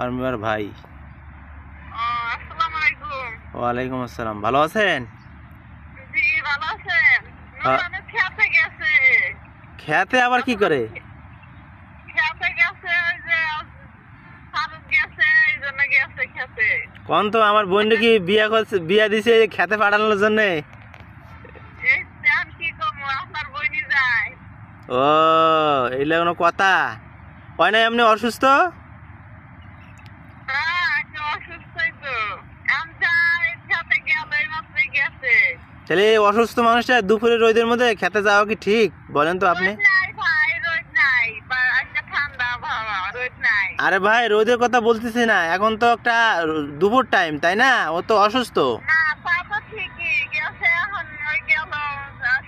আমার ভাই। আসসালামু আলাইকুম। ওয়ালাইকুম আসসালাম। ভালো আছেন? জি ভালো আছেন? নুরবানের খেতে গেছে। খেতে আবার কি করে? খেতে গেছে ওই যে ফারুক গেছে, এই জন্য গেছে খেতে। কোন তো আমার বোন কি বিয়া দিছে খেতে পাঠানোর জন্য? এই দেন কি করবো, আপনার বইনি যায়। ও এইলা কোনো কথা হয় না? এমনি অসুস্থ? হ্যাঁ একটু অসুস্থই তো। আমি যাই খেতে গেল, এই মাত্রই গেছে। তাহলে এই অসুস্থ মানুষটা দুপুরে রোদের মধ্যে খেতে যাওয়া কি ঠিক বলেন তো আপনি? রোদ নাই ভাই, রোদ নাই। একটা ঠান্ডা আবহাওয়া, রোদ নাই। আরে ভাই রোদের কথা বলতেছি না, এখন তো একটা দুপুর টাইম তাই না? ও তো অসুস্থ। না তা তো ঠিকই গেছে, এখন ওই গেল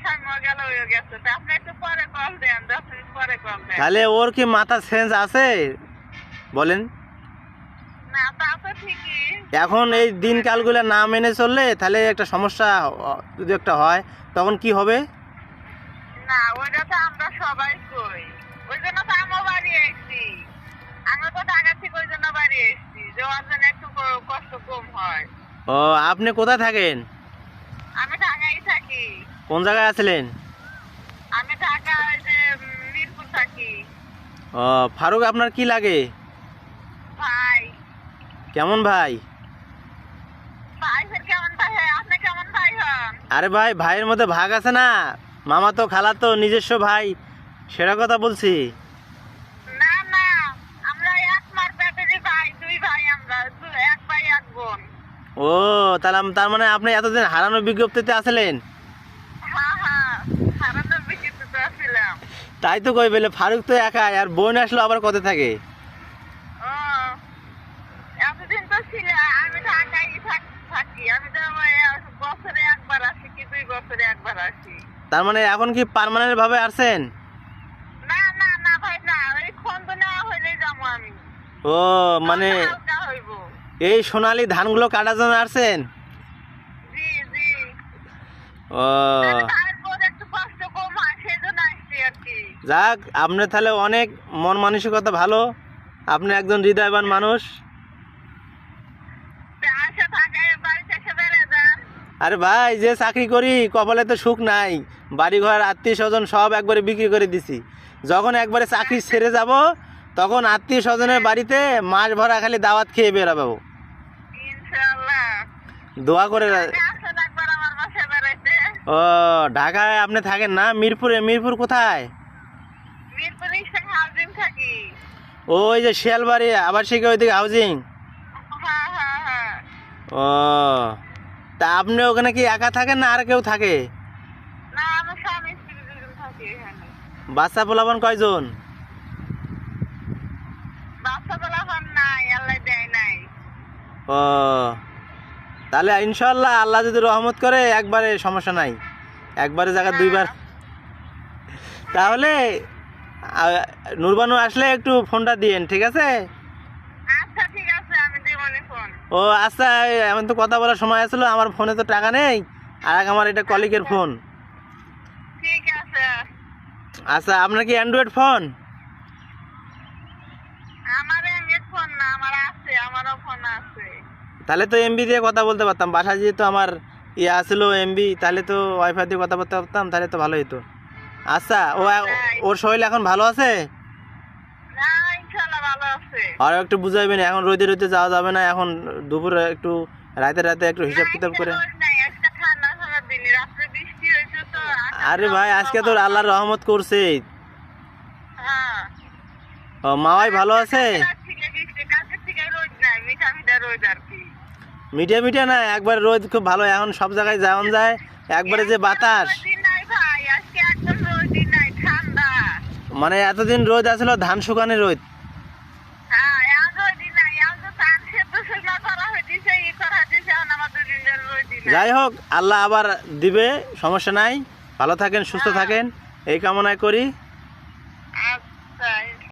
সময় গেল, ওই গেছে। তা আপনি একটু পরে কল দেন, 10 মিনিট পরে কল দেন। তাহলে ওর কি মাথা সেন্স আছে বলেন? না তা তো ঠিকই। এখন এই দিনকালগুলো না মেনে চললে তাহলে একটা সমস্যা যদি একটা হয় তখন কি হবে? না ওইটা তো আমরা সবাই কই, ওই জন্য তো আমার বাড়ি এসছি। আমরা তো ঢাকা থেকে ওই জন্য বাড়ি এসছি, যাওয়ার জন্য একটু কষ্ট কম হয়। ও আপনি কোথায় থাকেন? আমি ঢাকায় থাকি। কোন জায়গায় আছিলেন? আমি ঢাকা ওই যে মিরপুর থাকি। ও ফারুক আপনার কি লাগে? ভাই। কেমন ভাই? ভাই ফের কেমন ভাই হয়? আপনি কেমন ভাই হন? আরে ভাই ভাইয়ের মধ্যে ভাগ আছে না, মামা তো খালা তো নিজস্ব ভাই, সেটা কথা বলছি। না না, আমরা এক মার পেটেরই ভাই, দুই ভাই আমরা, এক ভাই এক বোন। ও তার মানে আপনি এতদিন হারানো বিজ্ঞপ্তিতে আছিলেন? হ্যাঁ হ্যাঁ, হারানোর বিচিত্র তো ছিলাম। তাই তো কই বলে ফারুক তো একাই, আর বোন আসলো আবার কোথায় থাকে? ও এতদিন তো ছিল, আমি ঢাকায় থাকি। আমি তো বছরে একবার আসি, কি 2 বছরে একবার আসি। তার মানে এখন কি পার্মানেন্ট ভাবে আসছেন? না না না ভাই না, ওই খন্দ নেওয়া হইলেই যাবো আমি। ও মানে হালকা হইব। এই সোনালী ধানগুলো কাটার জন্য আসছেন? জি জি। ও ভাইয়ের বোধ একটু কষ্ট কম হয়, সেই জন্য আসছি আর কি। যাক, আপনি তাহলে অনেক মন মানসিকতা ভালো, আপনি একজন হৃদয়বান মানুষ। আসে ঢাকায় বাড়িতে এসে বেড়ে যান। আরে ভাই যে চাকরি করি কপালে তো সুখ নাই, বাড়ি ঘর আত্মীয় স্বজন সব একবারে বিক্রি করে দিছি। যখন একবারে চাকরি ছেড়ে যাব তখন আত্মীয় স্বজনের বাড়িতে মাস ভরা খালি দাওয়াত খেয়ে বেরাবো। ইনশাআল্লাহ। দোয়া করে। আসেন একবার আমার বাসায় বেড়াইতে। ও ঢাকায় আপনি থাকেন না? মিরপুর কোথায়? মিরপুর ইস্টার্ন হাউজিং থাকি। ওই যে শিয়ালবাড়ি আবাসিক ওইদিকে হাউজিং। হ্যাঁ হ্যাঁ হ্যাঁ। ও তা আপনি ওখানে কি একা থাকেন না আর কেউ থাকে? না আমার স্বামী স্ত্রী দুজন থাকি এখানে। বাচ্চা পোলাপান কয়জন? বাচ্চা পোলাপান নাই, আল্লাহ দেয় নাই। ও তাহলে ইনশাল্লাহ আল্লাহ যদি রহমত করে একবারে সমস্যা নাই, একবারে জায়গা দুইবার। তাহলে নুরবানু আসলে একটু ফোনটা দিয়েন, ঠিক আছে? আচ্ছা ঠিক আছে, আমি দেবনি ফোন। ও আচ্ছা, এমন তো কথা বলার সময় আসলো, আমার ফোনে তো টাকা নেই, আর আমার এটা কলিগের ফোন। ঠিক আছে। আচ্ছা আপনার কি অ্যান্ড্রয়েড ফোন? আমার এমনি ফোন না, আমার আছে, আমারও ফোন আছে। তাহলে তো এমবি দিয়ে কথা বলতে পারতাম, বাসায় যেহেতু আমার ইয়ে আসলো এমবি, তাহলে তো ওয়াইফাই দিয়ে কথা বলতে পারতাম, তাহলে তো ভালো হতো। আচ্ছা ওর শরীর এখন ভালো আছে? না ইনশাআল্লাহ ভালো আছে। আর একটু বুঝাইবেন, এখন রোদে রোদে যাওয়া যাবে না, এখন দুপুরে একটু রাতে একটু হিসাব কিতাব করে। আজকে ঠান্ডা ঠান্ডা দিন, রাত্রে বৃষ্টি হয়েছে তো। আরে ভাই আজকে তো আল্লাহর রহমত করছে। হ্যাঁ। ও মাওয়াই ভালো আছে? মিডিয়া না, একবার রোদ খুব ভালো, এখন সব জায়গায় যাওয়া যায়, একবারে যে বাতাস। মানে এতদিন রোদ আসলো ধান শুকানে রোদ। যাই হোক আল্লাহ আবার দিবে, সমস্যা নাই, ভালো থাকেন সুস্থ থাকেন এই কামনায় করি।